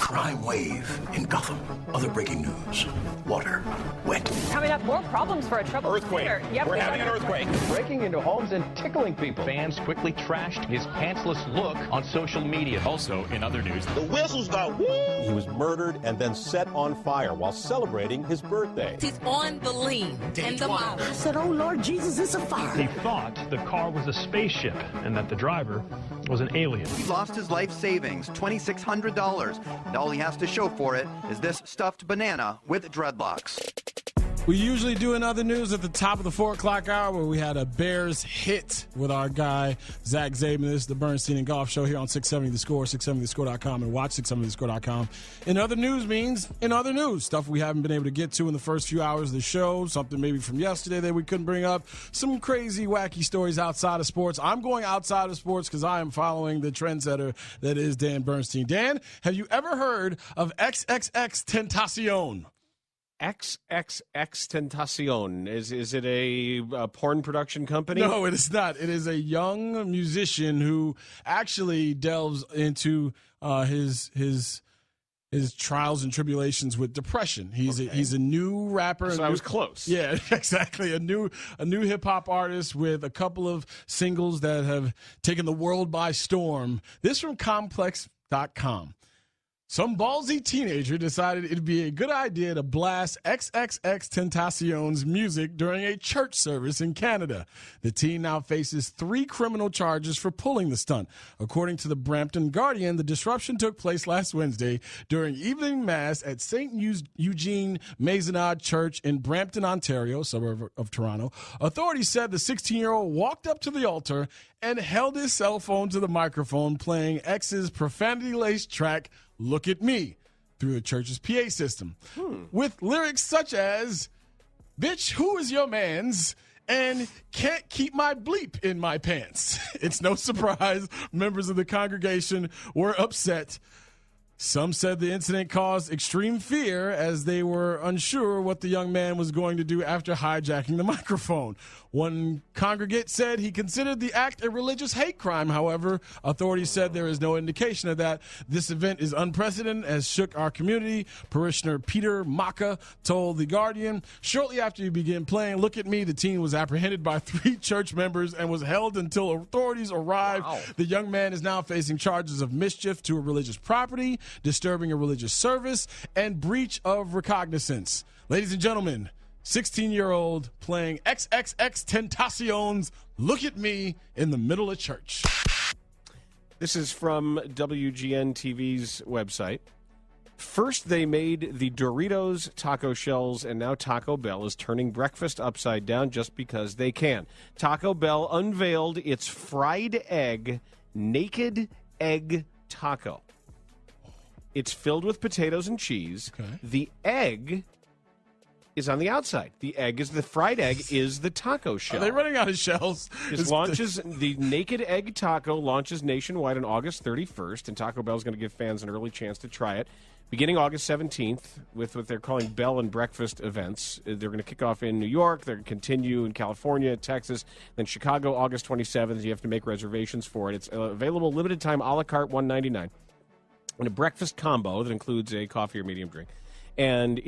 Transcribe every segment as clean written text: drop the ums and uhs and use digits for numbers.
crime wave in Gotham. Other breaking news. Water. Wet. Coming up, more problems for a troubled Earthquake. skater. Yep, We're having an earthquake. Breaking into homes and tickling people. Fans quickly trashed his pantsless look on social media. Also, in other news, the whistles go woo! He was murdered and then set on fire while celebrating his birthday. He's on the lean and the model. I said, oh, Lord Jesus, it's a fire. He thought the car was a spaceship and that the driver was an alien. He lost his life savings, $2,600. And all he has to show for it is this stuffed banana with dreadlocks. We usually do another news at the top of the 4 o'clock hour where we had a Bears hit with our guy, Zach Zabin. This is the Bernstein and Goff show here on 670 The Score, 670thescore.com, and watch 670thescore.com. In other news means in other news, stuff we haven't been able to get to in the first few hours of the show, something maybe from yesterday that we couldn't bring up, some crazy, wacky stories outside of sports. I'm going outside of sports because I am following the trendsetter that is Dan Bernstein. Dan, have you ever heard of XXX Tentacion? XXX Tentacion. Is it a porn production company? No, it is not. It is a young musician who actually delves into his trials and tribulations with depression. He's a new rapper. So I was close. Yeah, exactly. A new hip hop artist with a couple of singles that have taken the world by storm. This from Complex.com. Some ballsy teenager decided it'd be a good idea to blast XXX Tentacion's music during a church service in Canada. The teen now faces 3 criminal charges for pulling the stunt. According to the Brampton Guardian, the disruption took place last Wednesday during evening mass at St. Eugene Maisonade Church in Brampton, Ontario, suburb of Toronto. Authorities said the 16-year-old walked up to the altar and held his cell phone to the microphone, playing X's profanity-laced track, Look at Me, through the church's PA system, with lyrics such as, bitch, who is your mans? And can't keep my bleep in my pants. It's no surprise members of the congregation were upset. Some said the incident caused extreme fear as they were unsure what the young man was going to do after hijacking the microphone. One congregant said he considered the act a religious hate crime. However, authorities said there is no indication of that. This event is unprecedented as shook our community. Parishioner Peter Maka told The Guardian, shortly after he began playing Look at Me, the teen was apprehended by 3 church members and was held until authorities arrived. Wow. The young man is now facing charges of mischief to a religious property, disturbing a religious service, and breach of recognizance. Ladies and gentlemen, 16-year-old playing XXX Tentacion's Look at Me in the middle of church. This is from WGN TV's website. First, they made the Doritos taco shells, and now Taco Bell is turning breakfast upside down just because they can. Taco Bell unveiled its fried egg, naked egg taco. It's filled with potatoes and cheese. Okay. The egg is on the outside. The fried egg is the taco shell. Are they running out of shells? The naked egg taco launches nationwide on August 31st, and Taco Bell is going to give fans an early chance to try it. Beginning August 17th with what they're calling Bell and Breakfast events. They're going to kick off in New York. They're going to continue in California, Texas, then Chicago August 27th. You have to make reservations for it. It's available limited time a la carte $1.99. And a breakfast combo that includes a coffee or medium drink. And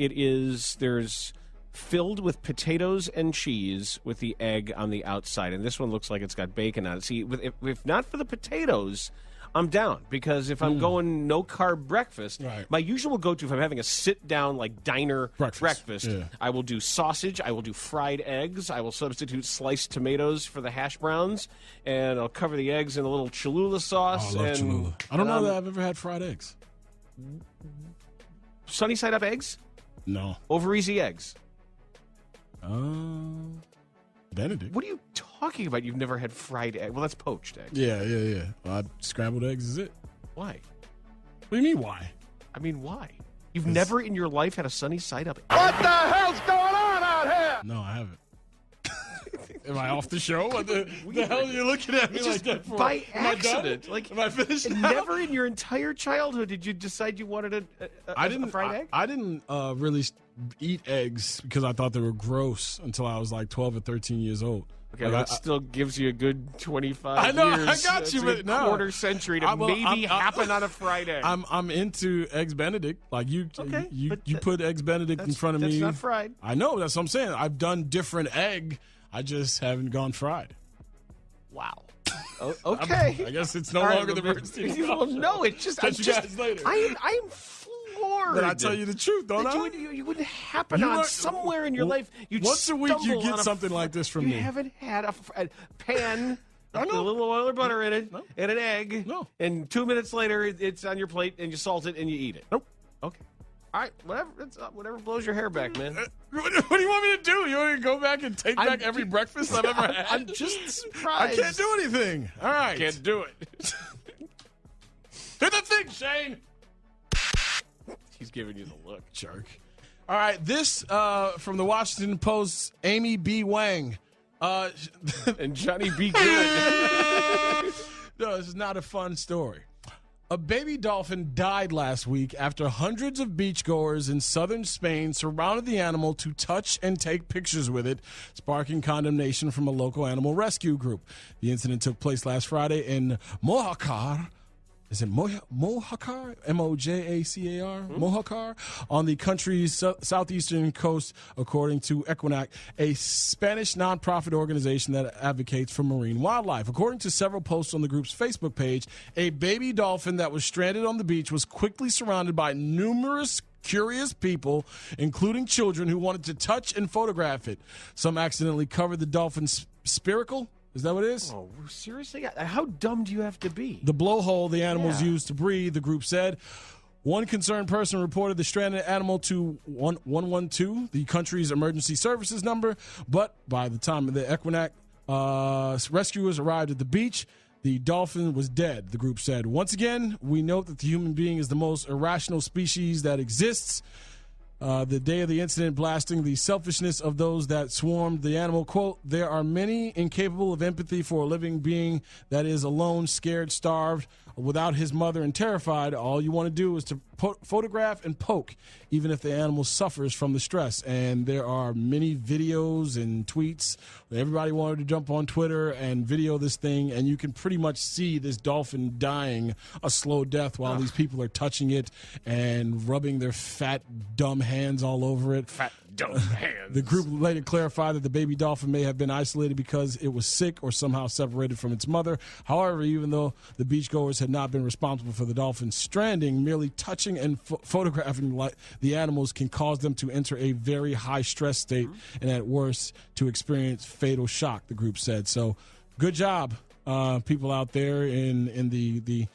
there's filled with potatoes and cheese with the egg on the outside. And this one looks like it's got bacon on it. See, if not for the potatoes, I'm down. Because if I'm going no-carb breakfast, right, my usual go-to, if I'm having a sit-down, like, diner breakfast, yeah, I will do sausage, I will do fried eggs, I will substitute sliced tomatoes for the hash browns, and I'll cover the eggs in a little Cholula sauce. Oh, I love Cholula. I don't know that I've ever had fried eggs. Sunny side up eggs? No. Over easy eggs? Benedict. What are you talking about? You've never had fried egg? Well, that's poached eggs. Yeah. Scrambled eggs is it. Why? What do you mean, why? I mean, why? You've never in your life had a sunny side up egg? What the hell's going on out here? No, I haven't. Am I off the show? What the hell are you looking at me it's like that for? By accident. Am I finished now? Never in your entire childhood did you decide you wanted a fried egg? I didn't really eat eggs because I thought they were gross until I was like 12 or 13 years old. Okay, that still gives you a good 25 I know, years. I got you, but no. Quarter century to happen on a Friday. I'm into Eggs Benedict. Like you put Eggs Benedict in front of me. That's not fried. I know. That's what I'm saying. I've done different egg. I just haven't gone fried. Wow. Okay. I guess it's no longer the Bernstein and Goff show. No, it's just. Catch you guys later. I am floored. But I tell you the truth, don't I? You wouldn't happen on somewhere in your life. Once a week, you get something like this from me. You haven't had a pan. A little oil or butter in it, and an egg. No. And 2 minutes later, it's on your plate, and you salt it, and you eat it. Nope. Okay. All right. Whatever blows your hair back, man. What do you want me to do? You want me to go back and take back every breakfast I've ever had? I'm just surprised. I can't do anything. All right. Can't do it. Do the thing, Shane. He's giving you the look. Jerk. All right. This from the Washington Post, Amy B. Wang. And Johnny B. Good. No, this is not a fun story. A baby dolphin died last week after hundreds of beachgoers in southern Spain surrounded the animal to touch and take pictures with it, sparking condemnation from a local animal rescue group. The incident took place last Friday in Mojácar. Is it Mojácar? M-O-J-A-C-A-R? Mojácar? On the country's southeastern coast, according to Equinac, a Spanish nonprofit organization that advocates for marine wildlife. According to several posts on the group's Facebook page, a baby dolphin that was stranded on the beach was quickly surrounded by numerous curious people, including children who wanted to touch and photograph it. Some accidentally covered the dolphin's spiracle. Is that what it is? Oh, seriously? How dumb do you have to be? The blowhole the animals use to breathe, the group said. One concerned person reported the stranded animal to 112, the country's emergency services number, but by the time the Equinac rescuers arrived at the beach, the dolphin was dead, the group said. Once again, we note that the human being is the most irrational species that exists. The day of the incident blasting the selfishness of those that swarmed the animal. Quote, there are many incapable of empathy for a living being that is alone, scared, starved, without his mother and terrified. All you want to do is to photograph and poke, even if the animal suffers from the stress. And there are many videos and tweets. Everybody wanted to jump on Twitter and video this thing, and you can pretty much see this dolphin dying a slow death while these people are touching it and rubbing their fat, dumb hands all over it. Fat, dumb hands. The group later clarified that the baby dolphin may have been isolated because it was sick or somehow separated from its mother. However, even though the beachgoers had not been responsible for the dolphin's stranding, merely touching and photographing the animals can cause them to enter a very high stress state and at worst to experience fatal shock, the group said. So good job, people out there in the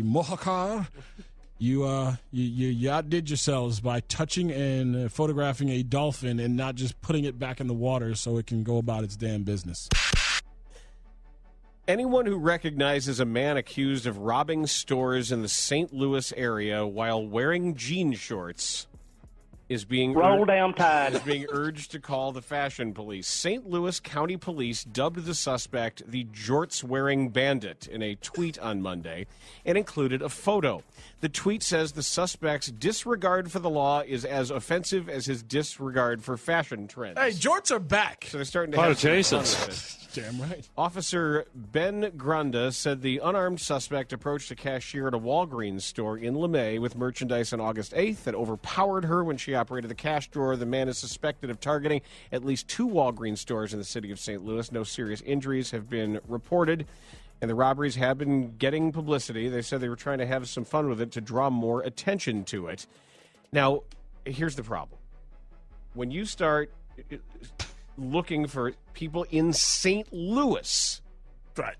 Mojácar. You outdid yourselves by touching and photographing a dolphin and not just putting it back in the water so it can go about its damn business. Anyone who recognizes a man accused of robbing stores in the St. Louis area while wearing jean shorts is being urged to call the fashion police. St. Louis County Police dubbed the suspect the jorts-wearing bandit in a tweet on Monday and included a photo. The tweet says the suspect's disregard for the law is as offensive as his disregard for fashion trends. Hey, jorts are back. So they're starting to have some fun with it. Damn right. Officer Ben Grunda said the unarmed suspect approached a cashier at a Walgreens store in LeMay with merchandise on August 8th and overpowered her when she operated the cash drawer. The man is suspected of targeting at least 2 Walgreens stores in the city of St. Louis. No serious injuries have been reported, and the robberies have been getting publicity. They said they were trying to have some fun with it to draw more attention to it. Now, here's the problem. When you start looking for people in St. Louis. Right.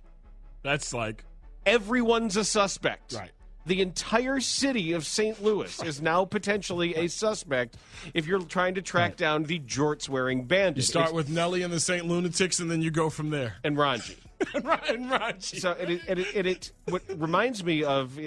That's like... everyone's a suspect. Right. The entire city of St. Louis is now potentially a suspect if you're trying to track down the jorts-wearing bandit. You start with Nelly and the St. Lunatics, and then you go from there. And Ranji. and Ranji. So it what reminds me of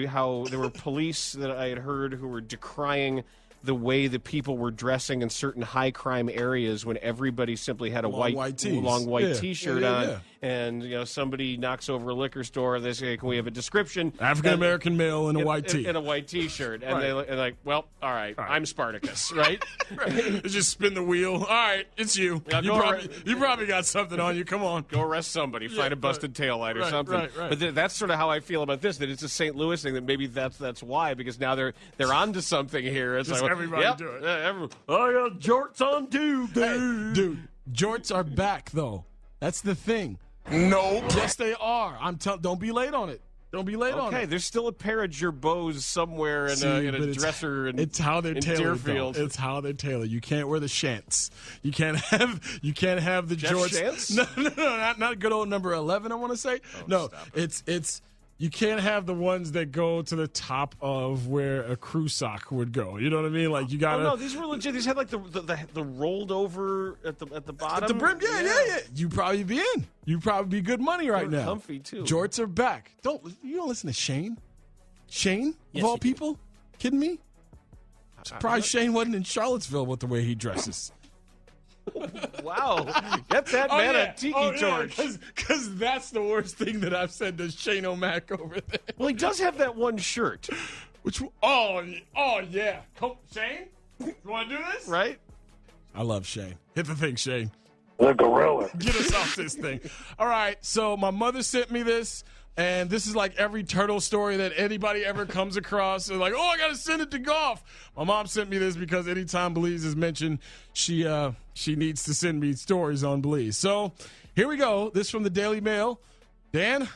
how there were police that I had heard who were decrying the way that people were dressing in certain high crime areas when everybody simply had a long white T-shirt on. and somebody knocks over a liquor store. They say, "Can we have a description?" African American male in a white tee. In a white T-shirt, and Right. they're like, "Well, all right, I'm Spartacus, right?" Right. Just spin the wheel. All right, it's you. Yeah, You probably got something on you. Come on. Go arrest somebody. Find a busted taillight or something. Right. But that's sort of how I feel about this. That it's a St. Louis thing. That maybe that's why, because now they're onto something here. It's Just like, everybody yep, do it. I got jorts on too, dude. Hey, dude, jorts are back though. That's the thing. No. Yes, they are. Don't be late on it. Don't be late on it. Okay, there's still a pair of gerbos somewhere in a dresser in it's how they're in tailored. Deerfield. It's how they're tailored. You can't wear the shants. You can't have the Jeff jorts. Shantz? No, not good old number 11. I want to say no. It's you can't have the ones that go to the top of where a crew sock would go. You know what I mean? Like you got. Oh no, these were legit. These had like the rolled over at the bottom. At the brim, yeah. You probably be in. You probably be good money right now. Comfy too. Jorts are back. You don't listen to Shane. Shane Yes, of all he did. people, kidding me? Surprised Shane wasn't in Charlottesville with the way he dresses. Wow, get that man a tiki torch. Because that's the worst thing that I've said to Shane O'Mac over there. Well, he does have that one shirt, Oh yeah. Come, Shane, you want to do this? right? I love Shane. Hit the thing, Shane. The gorilla. Get us off this thing. All right, so my mother sent me this, and this is like every turtle story that anybody ever comes across. They're like, I got to send it to Goff. My mom sent me this because anytime Belize is mentioned, she needs to send me stories on Belize. So here we go. This from the Daily Mail. Dan,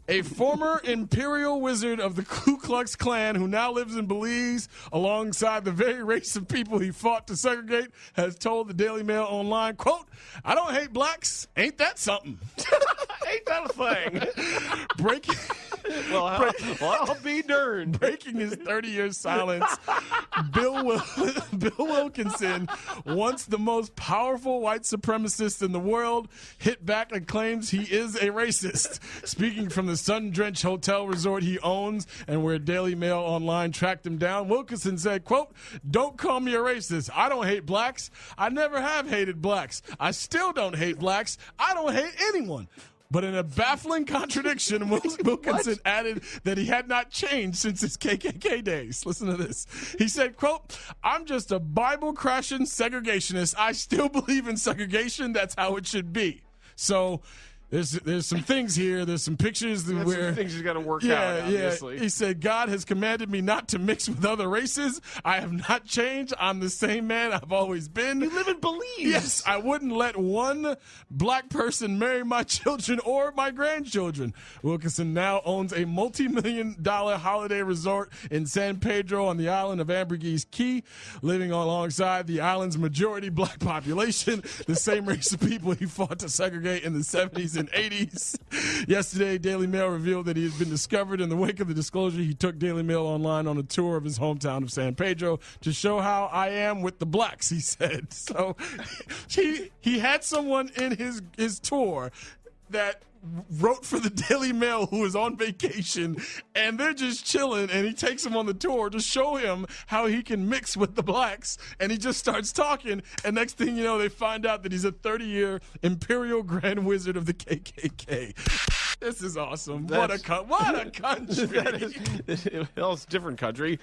a former imperial wizard of the Ku Klux Klan who now lives in Belize alongside the very race of people he fought to segregate, has told the Daily Mail online, quote, "I don't hate blacks. Ain't that something?" Ain't that a thing? Breaking. Well, I'll be darned. Breaking his 30-year silence, Bill Wilkinson, once the most powerful white supremacist in the world, hit back and claims he is a racist. Speaking from the sun-drenched hotel resort he owns and where Daily Mail Online tracked him down, Wilkinson said, quote, "Don't call me a racist. I don't hate blacks. I never have hated blacks. I still don't hate blacks. I don't hate anyone." But in a baffling contradiction, Wilkinson added that he had not changed since his KKK days. Listen to this. He said, quote, "I'm just a Bible-crashing segregationist. I still believe in segregation. That's how it should be." So there's some things here. There's some pictures where some things he's got to work out, obviously. Yeah. He said, "God has commanded me not to mix with other races. I have not changed. I'm the same man I've always been." You live in Belize. Yes, I wouldn't let one black person marry my children or my grandchildren. Wilkinson now owns a multi-million-dollar holiday resort in San Pedro on the island of Ambergris Key, living alongside the island's majority black population, the same race of people he fought to segregate in the 70s and 80s. Yesterday, Daily Mail revealed that he has been discovered. In the wake of the disclosure, he took Daily Mail Online on a tour of his hometown of San Pedro to show how I am with the blacks, he said. So he had someone in his tour that wrote for the Daily Mail who was on vacation, and they're just chilling, and he takes him on the tour to show him how he can mix with the blacks, and he just starts talking, and next thing you know, they find out that he's a 30-year imperial grand wizard of the KKK. This is awesome. What a country. Well, it's a different country.